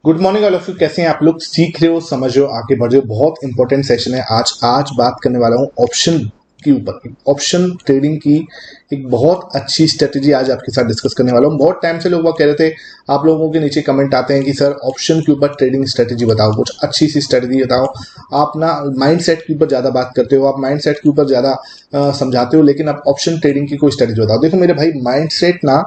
Good morning all of you. कैसे हैं आप लोग? सीख रहे हो, समझ रहे हो, आगे बढ़ रहे हो। बहुत इंपॉर्टेंट सेशन है आज बात करने वाला हूं ऑप्शन के ऊपर। ऑप्शन ट्रेडिंग की एक बहुत अच्छी स्ट्रेटेजी आज आपके साथ डिस्कस करने वाला हूं। बहुत टाइम से लोग वो कह रहे थे, आप लोगों के नीचे कमेंट आते हैं कि सर ऑप्शन के ऊपर ट्रेडिंग स्ट्रेटेजी बताओ, कुछ अच्छी सी स्ट्रेटेजी बताओ। आप ना माइंडसेट के ऊपर ज्यादा बात करते हो, आप माइंडसेट के ऊपर ज्यादा समझाते हो, लेकिन आप ऑप्शन ट्रेडिंग की कोई स्ट्रेटेजी बताओ। देखो मेरे भाई, माइंडसेट ना,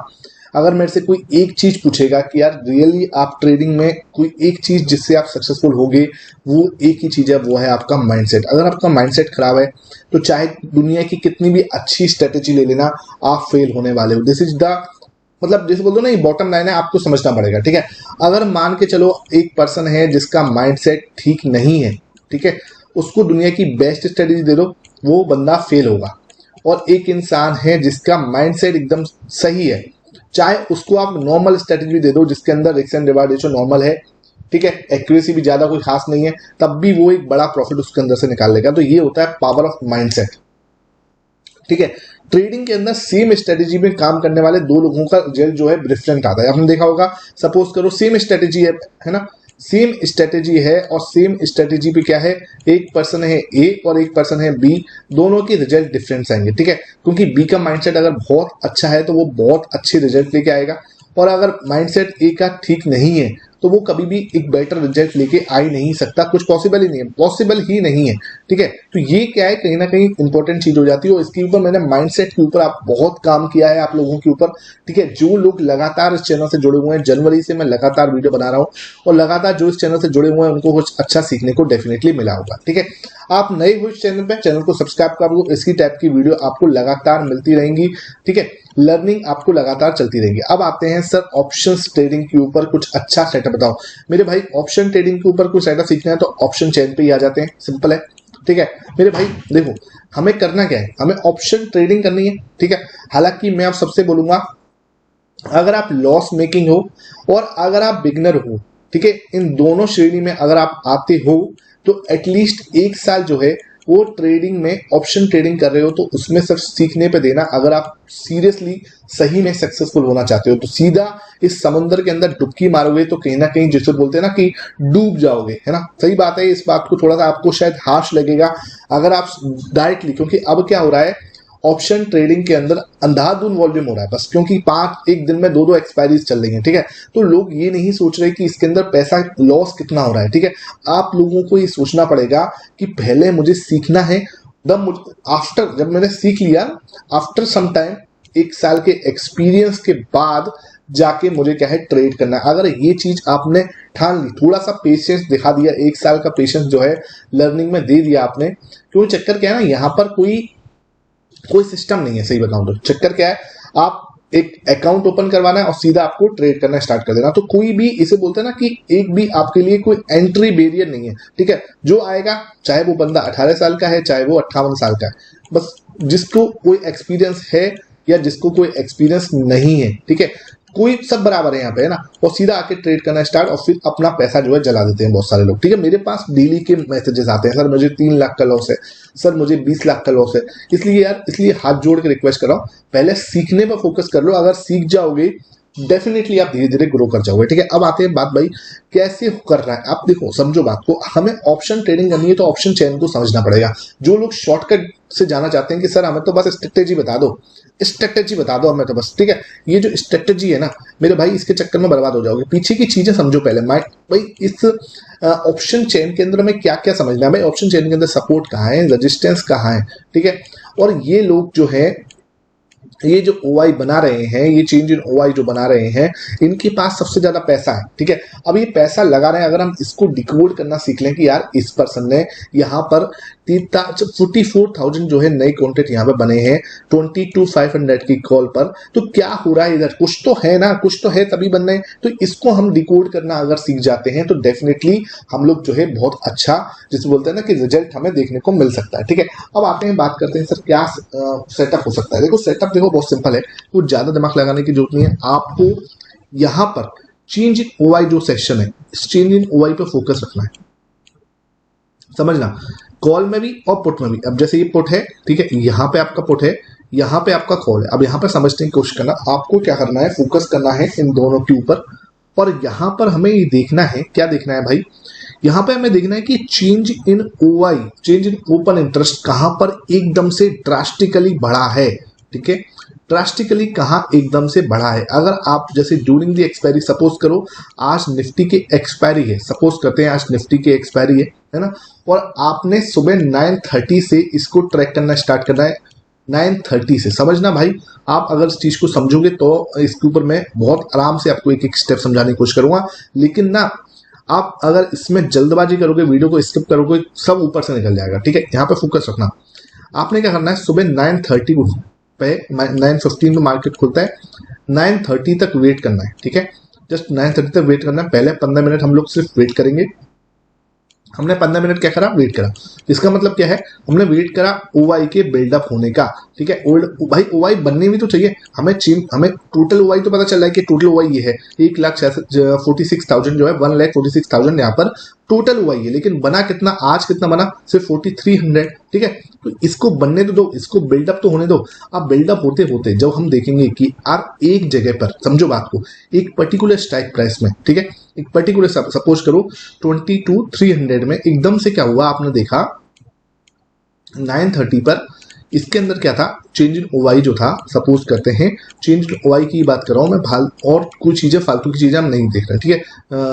अगर मेरे से कोई एक चीज पूछेगा कि यार रियली आप ट्रेडिंग में कोई एक चीज जिससे आप सक्सेसफुल होगे, वो एक ही चीज है, वो है आपका माइंडसेट। अगर आपका माइंडसेट खराब है तो चाहे दुनिया की कितनी भी अच्छी स्ट्रेटेजी ले लेना, आप फेल होने वाले हो। दिस इज द मतलब जैसे बोल दो ना, ये बॉटम लाइन है, आपको समझना पड़ेगा। ठीक है, अगर मान के चलो एक पर्सन है जिसका माइंडसेट ठीक नहीं है, ठीक है, उसको दुनिया की बेस्ट स्ट्रेटेजी दे दो, वो बंदा फेल होगा। और एक इंसान है जिसका माइंडसेट एकदम सही है, चाहे उसको आप नॉर्मल स्ट्रेटेजी दे दो जिसके अंदर risk and reward ratio normal है, ठीक है, एक्यूरेसी भी ज्यादा कोई खास नहीं है, तब भी वो एक बड़ा प्रॉफिट उसके अंदर से निकाल लेगा। तो ये होता है पावर ऑफ माइंडसेट। ठीक है, ट्रेडिंग के अंदर सेम स्ट्रेटेजी में काम करने वाले दो लोगों का रिजल्ट जो है डिफरेंट आता है। आपने देखा होगा, सपोज करो सेम स्ट्रेटेजी है ना, सेम स्ट्रेटेजी है और सेम स्ट्रेटेजी पे क्या है, एक पर्सन है ए और एक पर्सन है बी, दोनों के रिजल्ट डिफरेंस आएंगे। ठीक है, क्योंकि बी का माइंडसेट अगर बहुत अच्छा है तो वो बहुत अच्छे रिजल्ट लेके आएगा, और अगर माइंडसेट ए का ठीक नहीं है तो वो कभी भी एक बेटर रिजल्ट लेके आ ही नहीं सकता। कुछ पॉसिबल ही नहीं है, पॉसिबल ही नहीं है। ठीक है, तो ये क्या है, कहीं ना कहीं इंपॉर्टेंट चीज हो जाती है। और इसके ऊपर मैंने माइंडसेट के ऊपर आप बहुत काम किया है आप लोगों के ऊपर। ठीक है, जो लोग लगातार इस चैनल से जुड़े हुए हैं, जनवरी से मैं लगातार वीडियो बना रहा हूँ, और लगातार जो इस चैनल से जुड़े हुए हैं उनको कुछ अच्छा सीखने को डेफिनेटली मिला होगा। ठीक है, आप नए हो इस चैनल पे, चैनल को सब्सक्राइब कर लो, इसी टाइप की वीडियो आपको लगातार मिलती रहेंगी। ठीक है, लर्निंग आपको लगातार चलती रहेगी। अब आते हैं सर ऑप्शन ट्रेडिंग के ऊपर कुछ अच्छा सेटअप बताओ। मेरे भाई, ऑप्शन ट्रेडिंग के ऊपर कुछ सेटअप सीखना है तो ऑप्शन चेन पे ही आ जाते हैं, सिंपल है। ठीक है मेरे भाई, देखो हमें करना क्या है, हमें ऑप्शन ट्रेडिंग करनी है। ठीक है, हालांकि मैं आप सबसे बोलूंगा, अगर आप लॉस मेकिंग हो और अगर आप बिगनर हो, ठीक है, इन दोनों श्रेणी में अगर आप आते हो तो एटलीस्ट एक साल जो है वो ट्रेडिंग में ऑप्शन ट्रेडिंग कर रहे हो तो उसमें सिर्फ सीखने पे देना। अगर आप सीरियसली सही में सक्सेसफुल होना चाहते हो तो सीधा इस समुद्र के अंदर डुबकी मारोगे तो कहीं ना कहीं जिसे बोलते हैं ना कि डूब जाओगे, है ना। सही बात है, इस बात को थोड़ा सा आपको शायद हार्श लगेगा अगर आप डायरेक्टली, क्योंकि अब क्या हो रहा है, ऑप्शन ट्रेडिंग के अंदर अंधाधुंध वॉल्यूम हो रहा है बस, क्योंकि एक दिन में दो एक्सपायरीज चल रही हैं। ठीक है, तो लोग ये नहीं सोच रहे कि इसके अंदर पैसा लॉस कितना हो रहा है। ठीक है, आप लोगों को ये सोचना पड़ेगा कि पहले मुझे सीखना है, आफ्टर जब मैंने सीख लिया, आफ्टर सम टाइम, एक साल के एक्सपीरियंस के बाद जाके मुझे क्या है ट्रेड करना है। अगर ये चीज आपने ठान ली, थोड़ा सा पेशेंस दिखा दिया, एक साल का पेशेंस जो है लर्निंग में दे दिया आपने, क्योंकि चक्कर क्या है ना, यहाँ पर कोई सिस्टम नहीं है। सही बताऊं तो चक्कर क्या है, आप एक अकाउंट ओपन करवाना है और सीधा आपको ट्रेड करना स्टार्ट कर देना। तो कोई भी इसे बोलते हैं ना कि एक भी आपके लिए कोई एंट्री बैरियर नहीं है। ठीक है, जो आएगा, चाहे वो बंदा 18 साल का है, चाहे वो 58 साल का है, बस जिसको कोई एक्सपीरियंस है या जिसको कोई एक्सपीरियंस नहीं है, ठीक है, कोई सब बराबर है यहाँ पे, है ना। और सीधा आके ट्रेड करना स्टार्ट और फिर अपना पैसा जो है जला देते हैं बहुत सारे लोग। ठीक है, मेरे पास डेली के मैसेजेस आते हैं, सर मुझे 3 लाख का लॉस है, सर मुझे 20 लाख का लॉस है। इसलिए हाथ जोड़ के रिक्वेस्ट कर रहा हूँ, पहले सीखने पर फोकस कर लो। अगर सीख जाओगे डेफिनेटली आप धीरे धीरे ग्रो कर जाओगे। ठीक है, अब आते हैं बात भाई कैसे कर रहा है। आप देखो, समझो बात को, हमें ऑप्शन ट्रेडिंग करनी है तो ऑप्शन चेन को समझना पड़ेगा। जो लोग शॉर्टकट से जाना चाहते हैं कि सर हमें तो बस स्ट्रेटेजी बता दो, स्ट्रेटेजी बता दो हमें तो बस, ठीक है, ये जो स्ट्रेटेजी है ना मेरे भाई, इसके चक्कर में बर्बाद हो जाओगे। पीछे की चीजें समझो पहले भाई। इस ऑप्शन चेन के अंदर हमें क्या क्या समझना है भाई। ऑप्शन चेन के अंदर सपोर्ट कहाँ है, रेजिस्टेंस कहाँ है, ठीक है, और ये लोग जो है, ये जो ओआई बना रहे हैं, ये चेंज इन ओआई जो बना रहे हैं, इनके पास सबसे ज्यादा पैसा है। ठीक है, अब ये पैसा लगा रहे हैं, अगर हम इसको डिकोड करना सीख लें कि यार इस पर्सन ने यहाँ पर 44,000 जो है नए कॉन्टेक्ट यहाँ पे बने हैं 22,500 की कॉल पर, तो क्या हो रहा है इधर, कुछ तो है ना, कुछ तो है तभी बन रहे हैं। तो इसको हम डिकोड करना अगर सीख जाते हैं तो डेफिनेटली हम लोग जो है बहुत अच्छा, जिसे बोलते हैं ना कि रिजल्ट हमें देखने को मिल सकता है। ठीक है, अब आते हैं बात करते हैं सर क्या सेटअप हो सकता है। देखो सेटअप देखो बहुत सिंपल है, कुछ ज्यादा दिमाग लगाने की जरूरत नहीं है। आपको यहाँ पर चेंज इन ओआई जो सेक्शन है, इस चेंज इन ओआई पे फोकस रखना है, समझना, कॉल में भी और पुट में भी। अब जैसे ये पुट है, ठीक है, यहाँ पे आपका पुट है, यहाँ पे आपका कॉल है। अब यहाँ पे समझने की कोशिश करना, आपको क्या करना है, फोकस करना है इन दोनों के ऊपर। और यहां पर हमें ये देखना है, क्या देखना है भाई, यहां पे हमें देखना है कि change in OI, change in open interest कहां पर एकदम से ड्रास्टिकली बढ़ा है। ठीक है, ड्रास्टिकली कहां एकदम से बढ़ा है। अगर आप जैसे ड्यूरिंग द एक्सपायरी, सपोज करो आज निफ्टी की एक्सपायरी है, सपोज करते हैं आज निफ्टी की एक्सपायरी है ना, और आपने सुबह 9:30 से इसको ट्रैक करना स्टार्ट करना है। 9:30 से समझना भाई, आप अगर इस चीज को समझोगे तो इसके ऊपर मैं बहुत आराम से आपको एक एक स्टेप समझाने की कोशिश करूंगा। लेकिन ना आप अगर इसमें जल्दबाजी करोगे, वीडियो को स्किप करोगे, सब ऊपर से निकल जाएगा। ठीक है, यहाँ पे फोकस रखना। आपने क्या करना है, सुबह 9:30 पे 9:15 में मार्केट खुलता है, 9:30 तक वेट करना है। ठीक है, जस्ट 9:30 तक वेट करना है। पहले 15 मिनट हम लोग सिर्फ वेट करेंगे। हमने 15 मिनट क्या करा, वेट करा। इसका मतलब क्या है, हमने वेट करा ओवाई के बिल्डअप होने का। ठीक है, भाई ओवाई बनने भी तो चाहिए हमें। हमें टोटल ओवाई तो पता चल रहा है कि टोटल ओवाई ये है 1,46,000 जो है, 1,46,000 यहाँ पर टोटल ओवाई है। लेकिन बना कितना, आज कितना बना, सिर्फ 4,300। ठीक है, तो इसको बनने तो दो, इसको बिल्डअप तो होने दो। अब बिल्डअप होते होते जब हम देखेंगे कि आप एक जगह पर, समझो बात को, एक पर्टिकुलर स्ट्राइक प्राइस में, ठीक है, एक पर्टिकुलर सपोज करो 22,300 में एकदम से क्या हुआ, आपने देखा 9:30 पर इसके अंदर क्या था, चेंज इन ओवाई जो था, सपोज करते हैं चेंज इन ओवाई की बात कर रहा हूं मैं, और कुछ चीजें फालतू की चीजें हम नहीं देख रहे। ठीक है,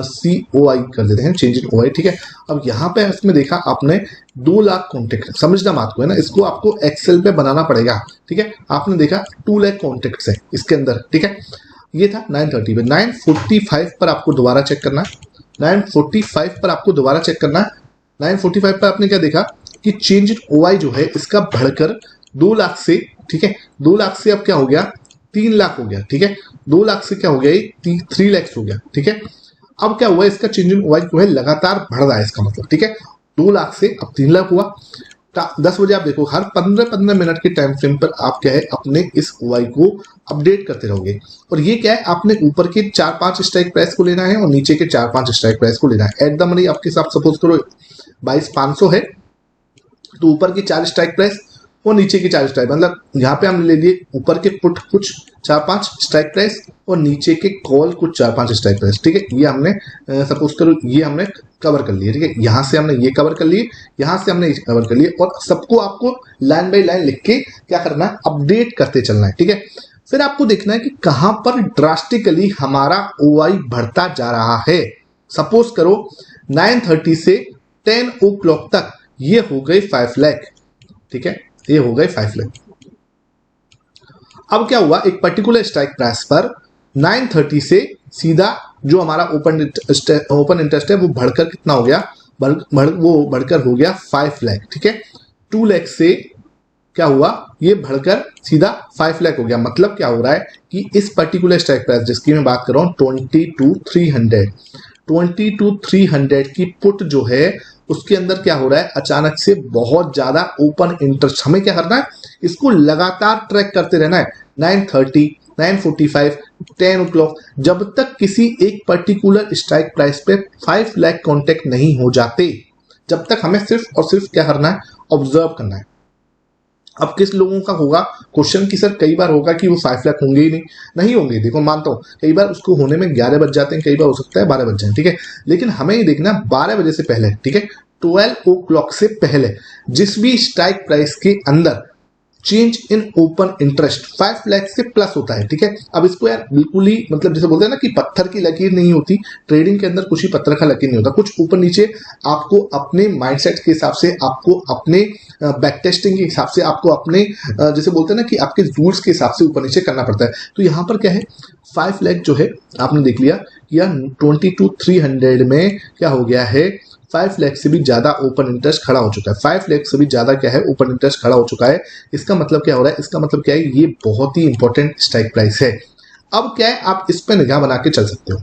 COI कर देते हैं, चेंज इन ओवाई। ठीक है, अब यहाँ पे इसमें देखा आपने 2 लाख कॉन्टेक्ट, समझना बात को है ना, इसको आपको एक्सेल पे बनाना पड़ेगा। ठीक है, आपने देखा 2 लाख कॉन्टेक्ट है इसके अंदर। ठीक है, ये था 9:30 पे। 9:45 पर आपको दोबारा चेक करना है, 9:45 पर आपको दोबारा चेक करना है। 9:45 पर आपने क्या देखा कि चेंज इन ओआई जो है इसका बढ़कर 2 लाख से, ठीक है, 2 लाख से अब क्या हो गया, 3 लाख हो गया। ठीक है, 2 लाख से क्या हो गया, 3 लाख हो गया। ठीक है, अब क्या हुआ, इसका चेंज इन ओआई जो है लगातार बढ़ रहा है, इसका मतलब। ठीक है, 2 लाख से अब 3 लाख हुआ। 10 बजे आप देखो, हर 15-15 मिनट के टाइम फ्रेम पर आप क्या है, अपने इस ओआई को अपडेट करते रहोगे। और ये क्या है, आपने ऊपर के 4-5 स्ट्राइक प्राइस को लेना है और नीचे के 4-5 स्ट्राइक प्राइस को लेना है। एट द मनी आपके साथ सपोज करो 22,500 है, तो ऊपर की 4 स्ट्राइक प्राइस और नीचे की 4 स्ट्राइक, मतलब यहाँ पे हमने ले लिए ऊपर के पुट कुछ 4-5 स्ट्राइक प्राइस और नीचे के कॉल कुछ 4-5 स्ट्राइक प्राइस। ठीक है, ये हमने सपोज करो ये हमने कवर कर लिए। ठीक है, यहाँ से हमने ये कवर कर लिए, यहाँ से हमने कवर कर लिए, और सबको आपको लाइन बाय लाइन लिख के क्या करना है, अपडेट करते चलना है। ठीक है, फिर आपको देखना है कि कहां पर ड्रास्टिकली हमारा ओआई बढ़ता जा रहा है। सपोज करो 9:30 से 10 o'clock तक ये हो गए 5 लाख। ठीक है, ये हो गए 5 लाख। अब क्या हुआ, एक पर्टिकुलर स्ट्राइक प्राइस पर 9:30 से सीधा जो हमारा ओपन इंटरेस्ट है वो बढ़कर कितना हो गया, वो बढ़कर हो गया 5 लाख। ठीक है, 2 लाख से क्या हुआ, ये बढ़कर सीधा 5 लाख हो गया। मतलब क्या हो रहा है कि इस पर्टिकुलर स्ट्राइक प्राइस जिसकी मैं बात कर रहा हूं 22,300 की पुट जो है उसके अंदर क्या हो रहा है, अचानक से बहुत ज्यादा ओपन इंटरेस्ट। हमें क्या करना है, इसको लगातार ट्रैक करते रहना है। 9:30, 9:45, 10 o'clock, जब तक किसी एक पर्टिकुलर स्ट्राइक प्राइस पे 5 लाख कॉन्टेक्ट नहीं हो जाते, जब तक हमें सिर्फ और सिर्फ क्या करना है, ऑब्जर्व करना है। अब किस लोगों का होगा क्वेश्चन की सर, कई बार होगा कि वो 5 लाख होंगे ही नहीं होंगे। देखो मानता हूं कई बार उसको होने में 11 बज जाते हैं, कई बार हो सकता है 12 बज जाए। ठीक है, लेकिन हमें ये देखना 12 बजे से पहले। ठीक है, 12 o'clock से पहले जिस भी स्ट्राइक प्राइस के अंदर change in open interest 5 lakh से प्लस होता है। ठीक है, अब इसको यार बिल्कुल ही मतलब जैसे बोलते हैं ना कि पत्थर की लकीर नहीं होती, ट्रेडिंग के अंदर कुछ ही पत्थर का लकीर नहीं होता, कुछ ऊपर नीचे आपको अपने माइंडसेट के हिसाब से, आपको अपने बैक टेस्टिंग के हिसाब से, आपको अपने जैसे बोलते हैं ना कि आपके रूल्स के हिसाब से ऊपर नीचे करना पड़ता है। तो यहाँ पर क्या है, 5 लाख जो है आपने देख लिया या 22,300 में क्या हो गया है, 5 लाख से भी ज्यादा ओपन इंटरेस्ट खड़ा हो चुका है। 5 लाख से भी ज्यादा क्या है, ओपन इंटरेस्ट खड़ा हो चुका है। इसका मतलब क्या हो रहा है, इसका मतलब क्या है, ये बहुत ही इंपॉर्टेंट स्ट्राइक प्राइस है। अब क्या है, आप इस पे निगाह बना के चल सकते हो।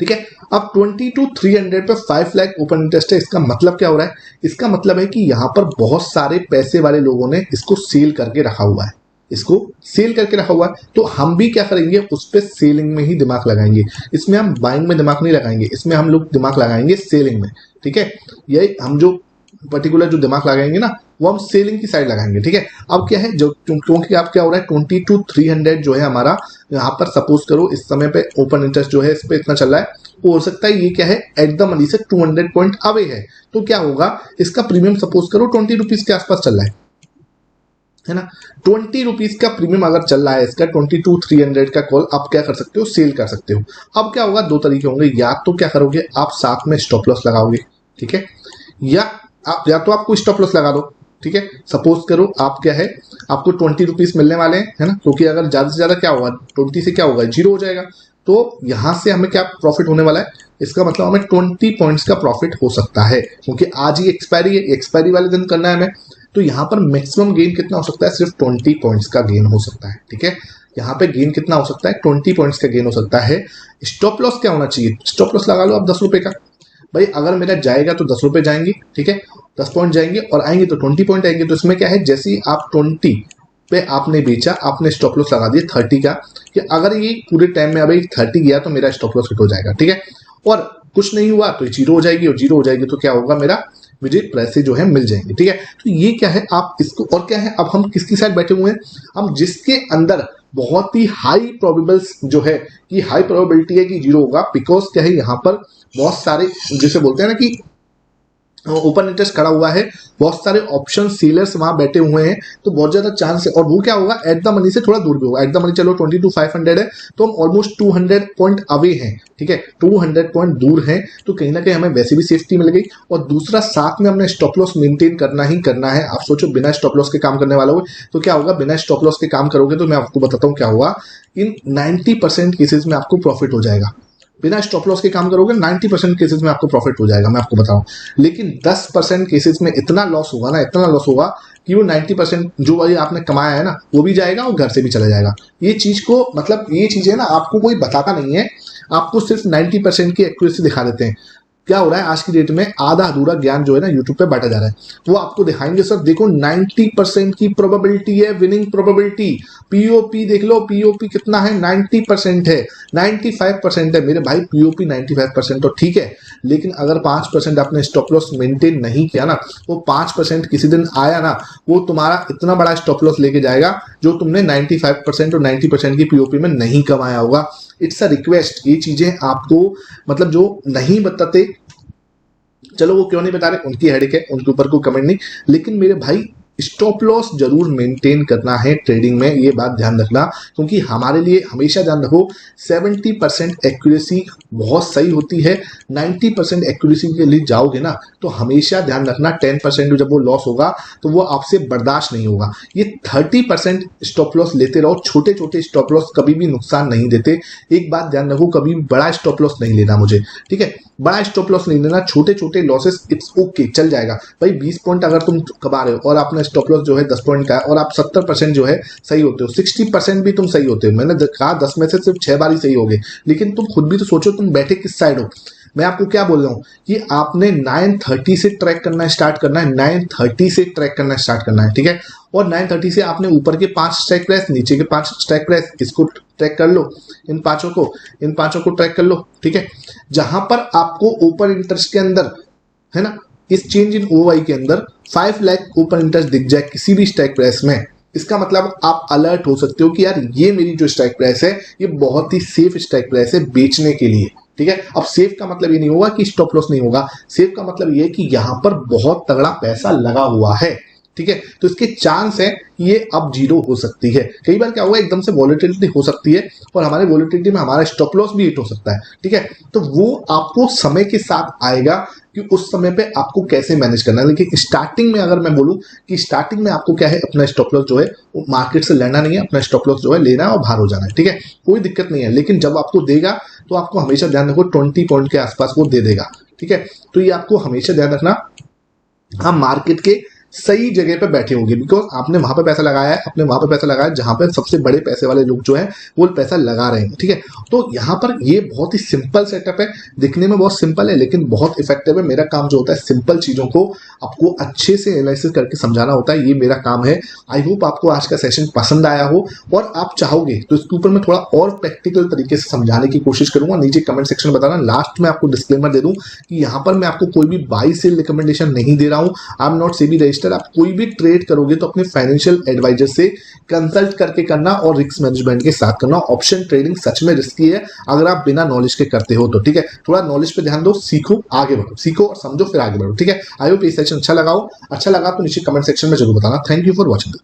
ठीक है, अब 22,300 पे 5 लाख ओपन इंटरेस्ट है। इसका मतलब क्या हो रहा है, इसका मतलब है कि यहां पर बहुत सारे पैसे वाले लोगों ने इसको सेल करके रखा हुआ है, इसको सेल करके रखा हुआ है। तो हम भी क्या करेंगे, उस पर सेलिंग में ही दिमाग लगाएंगे। इसमें हम बाइंग में दिमाग नहीं लगाएंगे, इसमें हम लोग दिमाग लगाएंगे सेलिंग में। ठीक है, यही हम जो पर्टिकुलर जो दिमाग लगाएंगे ना, वो हम सेलिंग की साइड लगाएंगे। ठीक है, अब क्या है, जो क्योंकि आप क्या हो रहा है 22,300 जो है हमारा यहाँ पर, सपोज करो इस समय पे ओपन इंटरेस्ट जो है इस पे इतना चल रहा है, वो हो सकता है ये क्या है एट द मनी से 200 पॉइंट अवे है। तो क्या होगा, इसका प्रीमियम सपोज करो 20 रुपीज के आसपास चल रहा है ना, 20 रुपीज का प्रीमियम अगर चल रहा है इसका, 22,300 का कॉल आप क्या कर सकते हो, सेल कर सकते हो। अब क्या होगा, दो तरीके होंगे, या तो क्या करोगे आप साथ में स्टॉप लॉस लगाओगे, ठीक है, या तो आपको स्टॉप लॉस लगा दो। ठीक है, सपोज करो आप क्या है, आपको 20 रुपीज मिलने वाले हैं, है ना, क्योंकि अगर ज्यादा से ज्यादा क्या होगा 20 से क्या होगा, जीरो हो जाएगा। तो यहां से हमें क्या प्रॉफिट होने वाला है, इसका मतलब हमें 20 पॉइंट्स का प्रॉफिट हो सकता है, क्योंकि आज ही एक्सपायरी है, एक्सपायरी वाले दिन करना है हमें। तो यहाँ पर मैक्सिमम गेन कितना हो सकता है, सिर्फ 20 पॉइंट्स का गेन हो सकता है। ठीक है, यहाँ पे गेन कितना हो सकता है, 20 पॉइंट्स का गेन हो सकता है। स्टॉप लॉस क्या होना चाहिए, स्टॉप लॉस लगा लो आप 10 रुपए का। भाई अगर मेरा जाएगा तो 10 रुपए जाएंगे, ठीक है, 10 पॉइंट जाएंगे, और आएंगे तो 20 पॉइंट आएंगे। तो इसमें क्या है, जैसे ही आप 20 पे आपने बेचा, आपने स्टॉप लॉस लगा दिया 30 का, कि अगर ये पूरे टाइम में अभी 30 गया तो मेरा स्टॉप लॉस हिट हो जाएगा। ठीक है, और कुछ नहीं हुआ तो जीरो हो जाएगी, और जीरो हो जाएगी तो क्या होगा, मेरा मुझे पैसे जो है मिल जाएंगे। ठीक है, तो ये क्या है, आप इसको, और क्या है, अब हम किसकी साइड बैठे हुए हैं, हम जिसके अंदर बहुत ही हाई प्रोबेबल्स जो है, कि हाई प्रोबेबिलिटी है कि जीरो होगा, बिकॉज क्या है यहाँ पर बहुत सारे, जैसे बोलते हैं ना कि ओपन इंटरेस्ट खड़ा हुआ है, बहुत सारे ऑप्शन सेलर्स वहां बैठे हुए हैं, तो बहुत ज्यादा चांस है। और वो क्या होगा, एट द मनी से थोड़ा दूर भी होगा। एट द मनी चलो 22,500 है, तो हम ऑलमोस्ट 200 पॉइंट अवे हैं। ठीक है, 200 पॉइंट दूर हैं, तो कहीं ना कहीं हमें वैसे भी सेफ्टी मिल गई। और दूसरा, साथ में हमने स्टॉप लॉस मेंटेन करना ही करना है। आप सोचो बिना स्टॉप लॉस के काम करने वाला हो तो क्या होगा, बिना स्टॉप लॉस के काम करोगे तो मैं आपको बताता हूँ क्या होगा, इन 90% केसेस में आपको प्रॉफिट हो जाएगा। बिना स्टॉप लॉस के काम करोगे 90% केसेस में आपको प्रॉफिट हो जाएगा, मैं आपको बताऊं। लेकिन 10% केसेस में इतना लॉस होगा ना, इतना लॉस होगा कि वो 90% जो वाली आपने कमाया है ना, वो भी जाएगा और घर से भी चला जाएगा। ये चीज को, मतलब ये चीजें ना आपको कोई बताता नहीं है, आपको सिर्फ 90% की एक्यूरेसी दिखा देते हैं। क्या हो रहा है आज की डेट में, आधा अधूरा ज्ञान जो है ना यूट्यूब पे बांटा जा रहा है, वो आपको दिखाएंगे सर देखो 90% की प्रोबेबिलिटी है, विनिंग प्रोबेबिलिटी। पीओपी देख लो, पीओपी कितना है, 90% है, 95% है मेरे भाई। पीओपी 95% तो ठीक है, लेकिन अगर 5% आपने स्टॉप लॉस मेंटेन नहीं किया ना, वो 5% किसी दिन आया ना, वो तुम्हारा इतना बड़ा स्टॉप लॉस लेके जाएगा जो तुमने 95% और 90% की पीओपी में नहीं कमाया होगा। इट्स अ रिक्वेस्ट, ये चीजें आपको, मतलब जो नहीं बताते, चलो वो क्यों नहीं बता रहे, उनकी हेडेक है, उनके ऊपर कोई कमेंट नहीं, लेकिन मेरे भाई स्टॉप लॉस जरूर मेंटेन करना है ट्रेडिंग में, ये बात ध्यान रखना। क्योंकि हमारे लिए हमेशा ध्यान रखो, 70% एक्यूरेसी बहुत सही होती है। 90% एक्यूरेसी के लिए जाओगे ना, तो हमेशा ध्यान रखना 10% जब वो लॉस होगा तो वो आपसे बर्दाश्त नहीं होगा। ये 30% स्टॉप लॉस लेते रहो, छोटे छोटे स्टॉप लॉस कभी भी नुकसान नहीं देते। एक बात ध्यान रखो, कभी बड़ा स्टॉप लॉस नहीं लेना मुझे, ठीक है, बड़ा स्टॉप लॉस नहीं लेना, छोटे छोटे लॉसेस इट्स ओके, चल जाएगा भाई। 20 पॉइंट अगर तुम कमा रहे हो और आपने स्टॉप लॉस जो है 10 पॉइंट का है, और आप 70% जो है सही होते हो, 60% भी तुम सही होते हो, मैंने कहा 10 में से सिर्फ 6 बार ही सही हो गए, लेकिन तुम खुद भी तो सोचो तुम बैठे किस साइड हो। मैं आपको क्या बोल रहा हूं कि आपने 930 से ट्रैक करना स्टार्ट करना है, 930 से ट्रैक करना स्टार्ट करना है, ठीक है। और 930 से आपने ऊपर के 5 स्ट्राइक प्राइस, नीचे के 5 स्ट्राइक प्राइस, इसको ट्रैक कर लो, इन पांचों को ट्रैक कर लो, ठीक है। जहां पर आपको ओपन इंटरेस्ट के अंदर, है ना, इस चेंज इन ओवाई के अंदर 5 लाख ओपन इंटरेस्ट दिख जाए किसी भी स्ट्राइक प्राइस में, इसका मतलब आप अलर्ट हो सकते हो कि यार ये मेरी जो स्ट्राइक प्राइस है ये बहुत ही सेफ स्ट्राइक प्राइस है बेचने के लिए, ठीक है। अब सेफ का मतलब ये नहीं होगा कि स्टॉप लॉस नहीं होगा, सेफ का मतलब ये है कि यहां पर बहुत तगड़ा पैसा लगा हुआ है, ठीक है। तो इसके चांस है ये अब जीरो हो सकती है। कई बार क्या होगा, एकदम से वॉलेटिलिटी हो सकती है और हमारे वॉलेटिलिटी में हमारा स्टॉप लॉस भी हिट हो सकता है, ठीक है। तो वो आपको समय के साथ आएगा कि उस समय पे आपको कैसे मैनेज करना है। लेकिन स्टार्टिंग में अगर मैं बोलूं कि स्टार्टिंग में आपको क्या है, अपना स्टॉप लॉस जो है मार्केट से लेना नहीं है, अपना स्टॉप लॉस जो है लेना है और बाहर हो जाना है, ठीक है, कोई दिक्कत नहीं है। लेकिन जब आपको देगा तो आपको हमेशा ध्यान रखो 20 पॉइंट के आसपास वो दे देगा, ठीक है। तो ये आपको हमेशा ध्यान रखना, हम मार्केट के सही जगह पे बैठे होंगे, बिकॉज आपने वहां पे पैसा लगाया है, आपने वहां पे पैसा लगाया जहां पे सबसे बड़े पैसे वाले लोग जो है वो पैसा लगा रहे हैं, ठीक है। तो यहाँ पर ये बहुत ही सिंपल सेटअप है, दिखने में बहुत सिंपल है लेकिन बहुत इफेक्टिव है। मेरा काम जो होता है सिंपल चीजों को आपको अच्छे से एनालिसिस करके समझाना होता है, ये मेरा काम है। आई होप आपको आज का सेशन पसंद आया हो और आप चाहोगे तो इसके ऊपर मैं थोड़ा और प्रैक्टिकल तरीके से समझाने की कोशिश करूंगा। नीचे कमेंट सेक्शन में बताना। लास्ट में आपको डिस्क्लेमर दे दूं कि यहाँ पर मैं आपको कोई भी बाई सेल रिकमेंडेशन नहीं दे रहा हूँ। I am not SEBI registered investor, आप कोई भी ट्रेड करोगे तो अपने फाइनेंशियल एडवाइजर से कंसल्ट करके करना और रिस्क मैनेजमेंट के साथ करना। ऑप्शन ट्रेडिंग सच में रिस्की है अगर आप बिना नॉलेज के करते हो तो, ठीक है। थोड़ा नॉलेज पे ध्यान दो, सीखो, आगे बढ़ो, सीखो और समझो, फिर आगे बढ़ो, ठीक है। आई होप ये सेशन अच्छा लगा तो नीचे कमेंट सेक्शन में जरूर बताना। Thank you for watching.